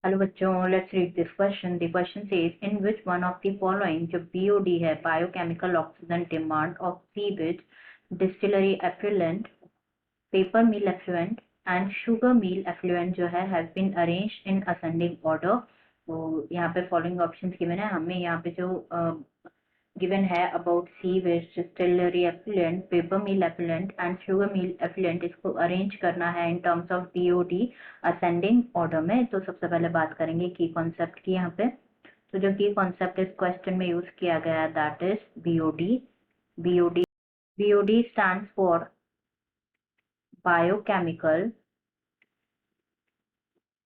Hello बच्चों, let's read this question. The question says in which one of the following, जो BOD है, biochemical oxygen demand of sewage, distillery effluent, paper mill effluent and sugar mill effluent जो है have been arranged in ascending order. तो यहाँ पे following options given है। हमें यहाँ पे जो given है about sewage, distillery effluent, paper mill effluent and sugar mill effluent, इसको अरेंज करना है in terms of BOD ascending order में। तो सबसे पहले बात करेंगे की कॉन्सेप्ट की यहाँ पे। तो जो की कॉन्सेप्ट इस क्वेश्चन में यूज किया गया है that is BOD. BOD BOD stands for biochemical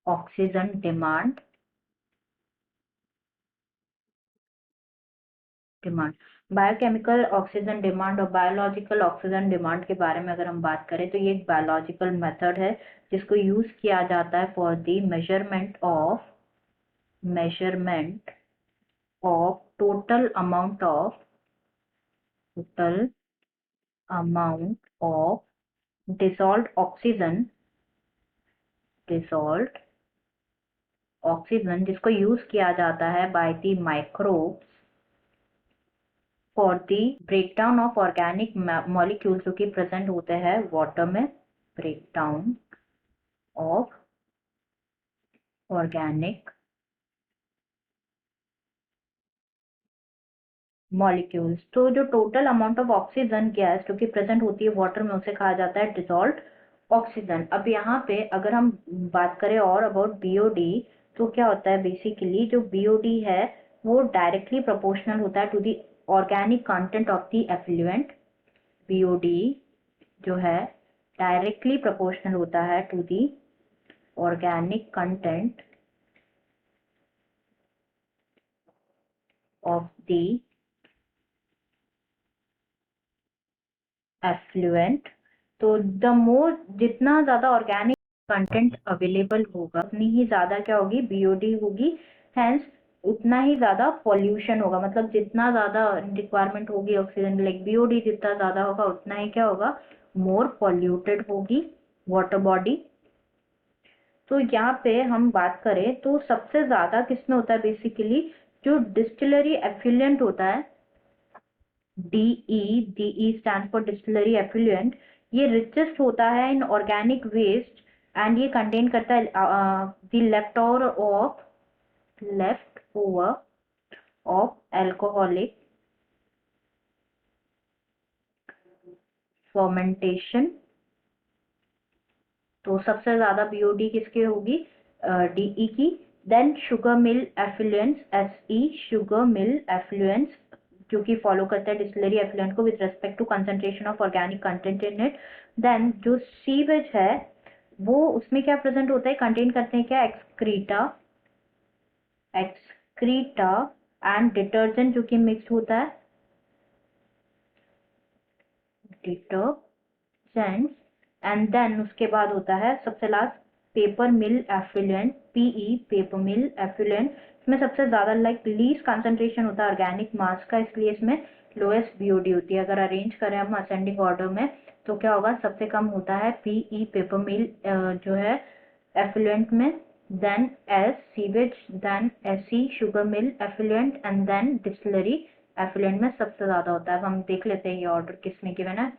oxygen demand. Biochemical oxygen demand और बायोलॉजिकल ऑक्सीजन डिमांड के बारे में अगर हम बात करें तो ये एक बायोलॉजिकल मेथड है जिसको यूज किया जाता है for the measurement of total amount of dissolved oxygen जिसको यूज किया जाता है by the microbes for the breakdown of organic molecules जो कि प्रेजेंट होते हैं वाटर में। Breakdown of organic molecules. तो जो total amount of oxygen gas जो कि प्रेजेंट होती है वाटर में उसे कहा जाता है डिसॉल्व्ड ऑक्सीजन। अब यहाँ पे अगर हम बात करें और अबाउट बीओडी, तो क्या होता है बेसिकली जो बीओडी है वो डायरेक्टली प्रोपोर्शनल होता है to the organic content of the effluent. BOD जो है डायरेक्टली प्रोपोर्शनल होता है to the organic content of the effluent. तो द मोर जितना ज्यादा ऑर्गेनिक कंटेंट अवेलेबल होगा उतनी ही ज्यादा क्या होगी, बीओडी होगी। हेंस उतना ही ज्यादा पॉल्यूशन होगा। मतलब जितना ज्यादा रिक्वायरमेंट होगी ऑक्सीजन, लाइक बीओडी जितना ज्यादा होगा उतना ही क्या होगा, मोर पॉल्यूटेड होगी वाटर बॉडी। तो यहाँ पे हम बात करें तो सबसे ज्यादा किसमें होता है बेसिकली, जो डिस्टिलरी एफ्लुएंट होता है, DE stand for distillery effluent, ये रिचेस्ट होता है इन ऑर्गेनिक वेस्ट एंड ये कंटेन करता है the leftover of alcoholic fermentation. तो सबसे ज्यादा बीओडी किसकी होगी, डीई की। Then sugar mill effluents, SE sugar mill effluents, जो कि फॉलो करता है डिस्टिलरी एफ्लुएंट को with respect to concentration of organic content in it. Then जो सीवेज है वो उसमें क्या प्रेजेंट होता है, कंटेन करते हैं क्या, एक्सक्रीटा एंड डिटर्जेंट जो कि मिक्स होता है, डिटर्जेंट। एंड देन उसके बाद होता है सबसे last paper mill effluent, PE paper mill effluent. इसमें सबसे ज्यादा लाइक लीस्ट कंसंट्रेशन होता है ऑर्गेनिक मास का, इसलिए इसमें लोएस्ट बीओडी होती है। अगर अरेंज करें हम असेंडिंग ऑर्डर में तो क्या होगा, सबसे कम होता है पीई पेपर मिल जो है एफ्लुएंट में, then S sewage, then SE sugar mill effluent and then distillery effluent में सबसे ज्यादा होता है। अब हम देख लेते हैं ये ऑर्डर किसमें गिवन है।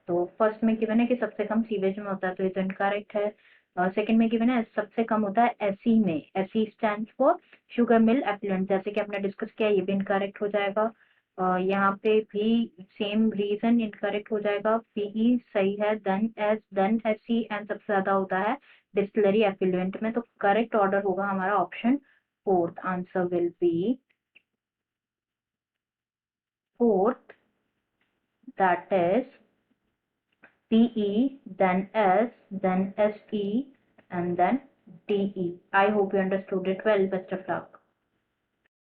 तो फर्स्ट में गिवन है कि सबसे कम सीवेज में होता है, तो ये तो इनकरेक्ट है। सेकंड में गिवन है सबसे कम होता है एसई में, SE stands for sugar mill effluent, जैसे कि हमने डिस्कस किया, ये भी इनकरेक्ट हो जाएगा। यहाँ पे भी सेम रीजन इनकरेक्ट हो जाएगा। पीई सही है, then S, then SE and सबसे ज्यादा होता है डिस्टिलरी एफ्लुएंट में। तो करेक्ट ऑर्डर होगा हमारा option fourth. Answer will be fourth, that is PE, then S, then SE, and then DE. I hope you understood it well. Best of luck.